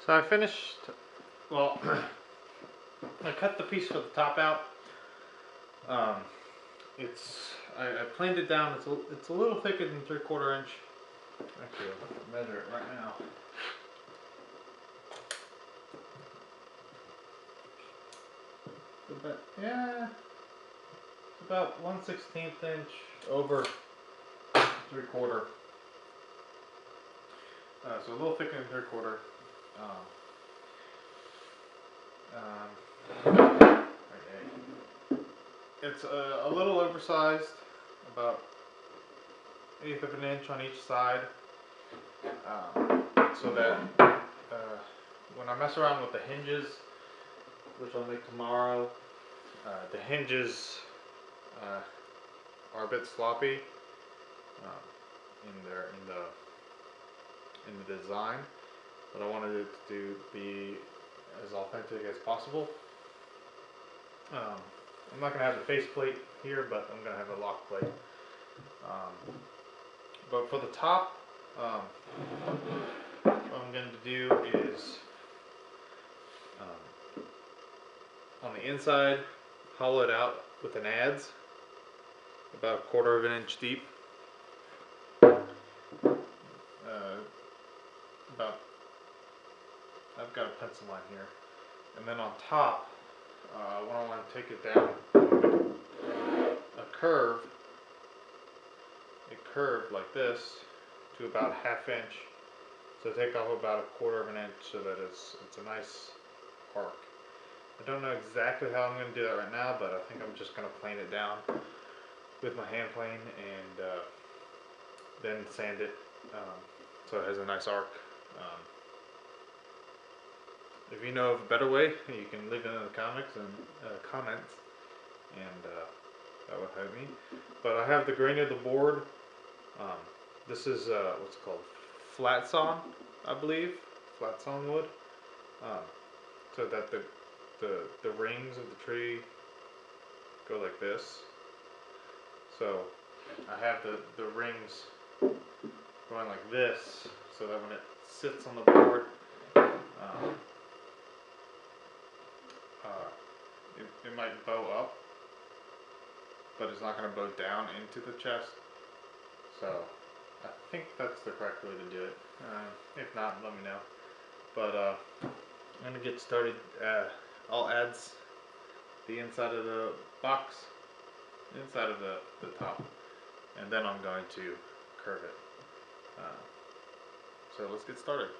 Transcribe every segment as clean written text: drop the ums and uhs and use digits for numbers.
So I finished, well, I cut the piece for the top out. I planed it down. It's a little thicker than 3/4 inch. Actually, I'll measure it right now. It's about 1/16 inch over 3/4. So a little thicker than 3/4. Okay. It's a little oversized, about 1/8 of an inch on each side, so that when I mess around with the hinges, which I'll make tomorrow, the hinges are a bit sloppy in the design, but I wanted it to be as authentic as possible. I'm not going to have the faceplate here, but I'm going to have a lock plate. But for the top, what I'm going to do is on the inside, hollow it out with an adze, about 1/4 of an inch deep. I've got a pencil line here, and then on top, when I want to take it down, a curve like this to about 1/2 inch. So take off about 1/4 of an inch so that it's a nice arc. I don't know exactly how I'm going to do that right now, but I think I'm just going to plane it down with my hand plane and then sand it so it has a nice arc. If you know of a better way, you can leave it in the comments, and that would help me. But I have the grain of the board. This is what's it called, flat sawn, I believe, flat sawn wood, so that the rings of the tree go like this. So I have the rings going like this, so that when it sits on the board, it might bow up, but it's not going to bow down into the chest. So I think that's the correct way to do it. If not, let me know. But I'm going to get started. I'll add the inside of the box, inside of the top, and then I'm going to curve it. So let's get started.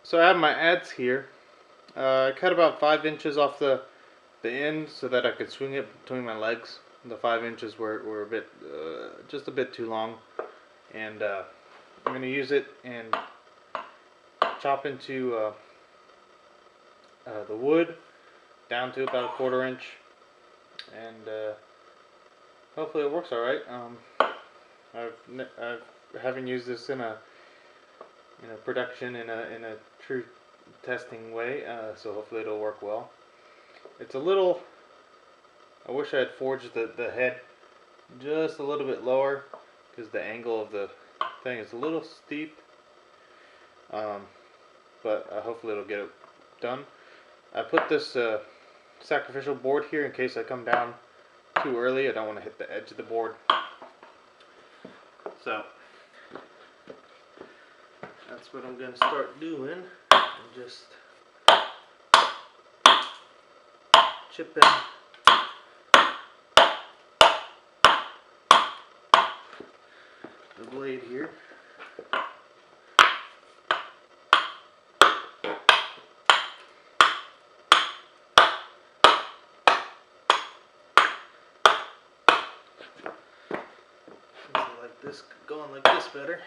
So I have my adze here. I cut about 5 inches off the end so that I could swing it between my legs. The 5 inches were a bit, just a bit too long, and I'm going to use it and chop into the wood down to about 1/4 inch, and hopefully it works all right. I haven't used this in a production in a true testing way, so hopefully it'll work well. It's a little, I wish I had forged the head just a little bit lower, because the angle of the thing is a little steep, but hopefully it'll get it done. I put this sacrificial board here in case I come down too early. I don't want to hit the edge of the board. So that's what I'm going to start doing, and just chipping the blade here. Like this, going like this better.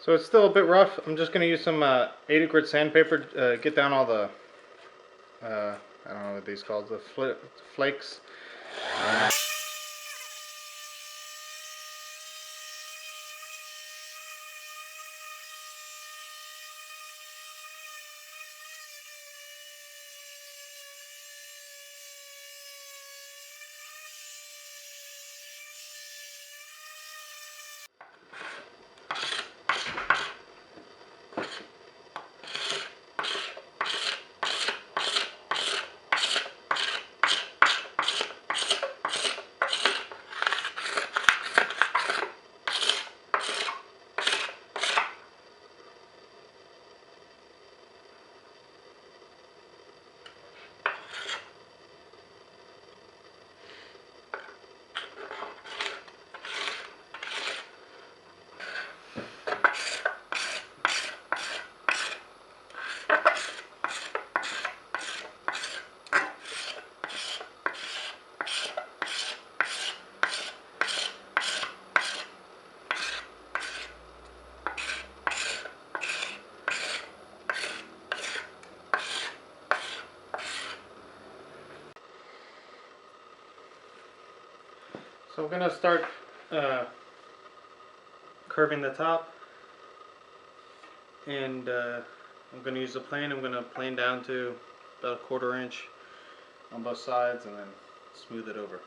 So it's still a bit rough. I'm just gonna use some 80 grit sandpaper to get down all the I don't know what these called, the flakes. So I'm gonna start curving the top, and I'm gonna use the plane. I'm gonna plane down to about a 1/4 inch on both sides, and then smooth it over.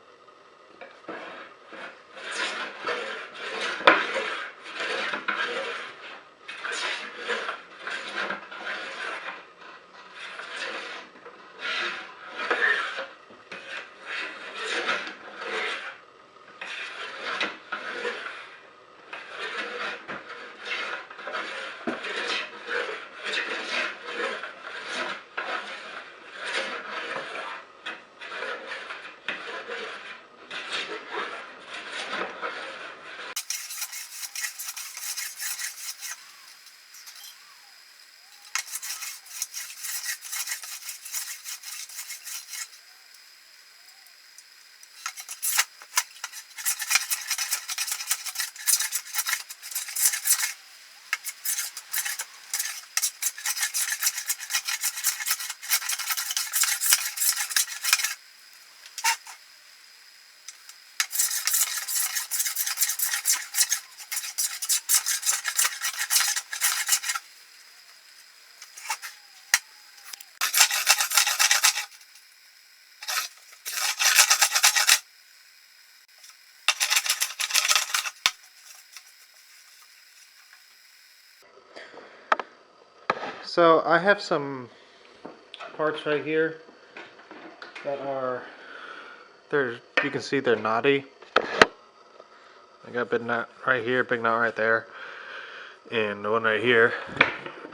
So I have some parts right here that are, you can see they're knotty. I got a big knot right here, big knot right there, and one right here.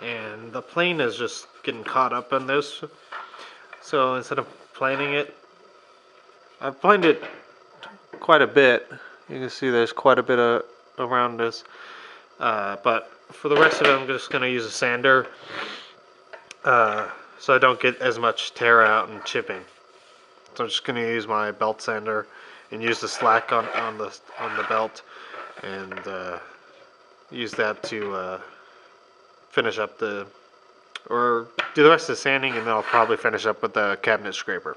And the plane is just getting caught up in this. So instead of planing it, I've planed it quite a bit. You can see there's quite a bit around this. But for the rest of it, I'm just going to use a sander so I don't get as much tear out and chipping. So I'm just going to use my belt sander and use the slack on the belt, and use that to finish up or do the rest of the sanding, and then I'll probably finish up with the cabinet scraper.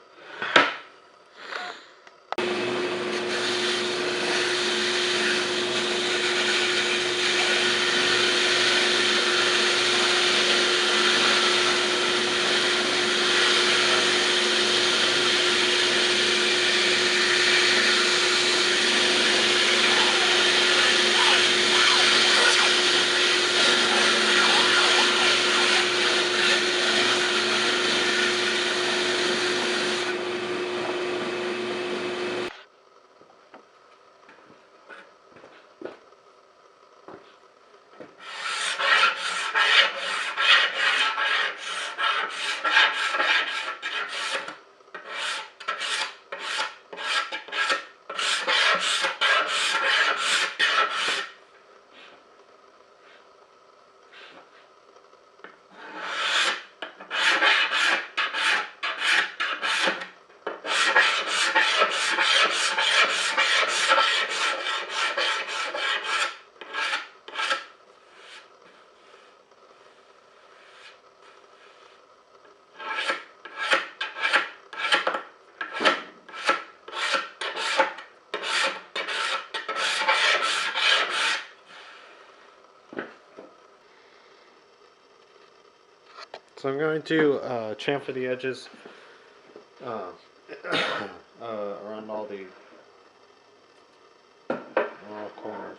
So I'm going to chamfer the edges around all the corners.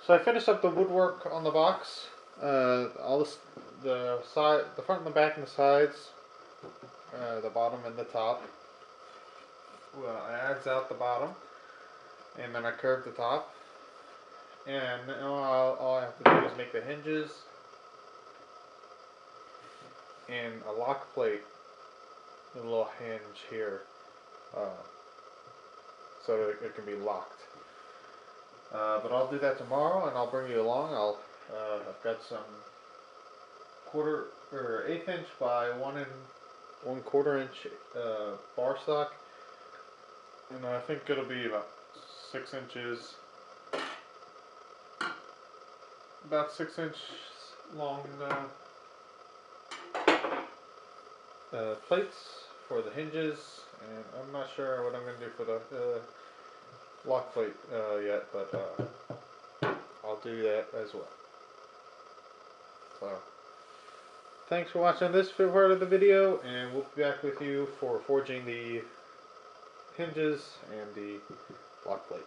So I finished up the woodwork on the box. All this, the side, the front and the back and the sides, the bottom and the top. Well, I adds out the bottom, and then I curved the top. And now all I have to do is make the hinges and a lock plate, a little hinge here, so that it can be locked. But I'll do that tomorrow, and I'll bring you along. I've got some 1/8 inch by 1 1/4 inch bar stock, and I think it'll be about 6 inches, about 6 inch long plates for the hinges, and I'm not sure what I'm going to do for the lock plate yet, but I'll do that as well. So, thanks for watching this part of the video, and we'll be back with you for forging the hinges and the lock plate.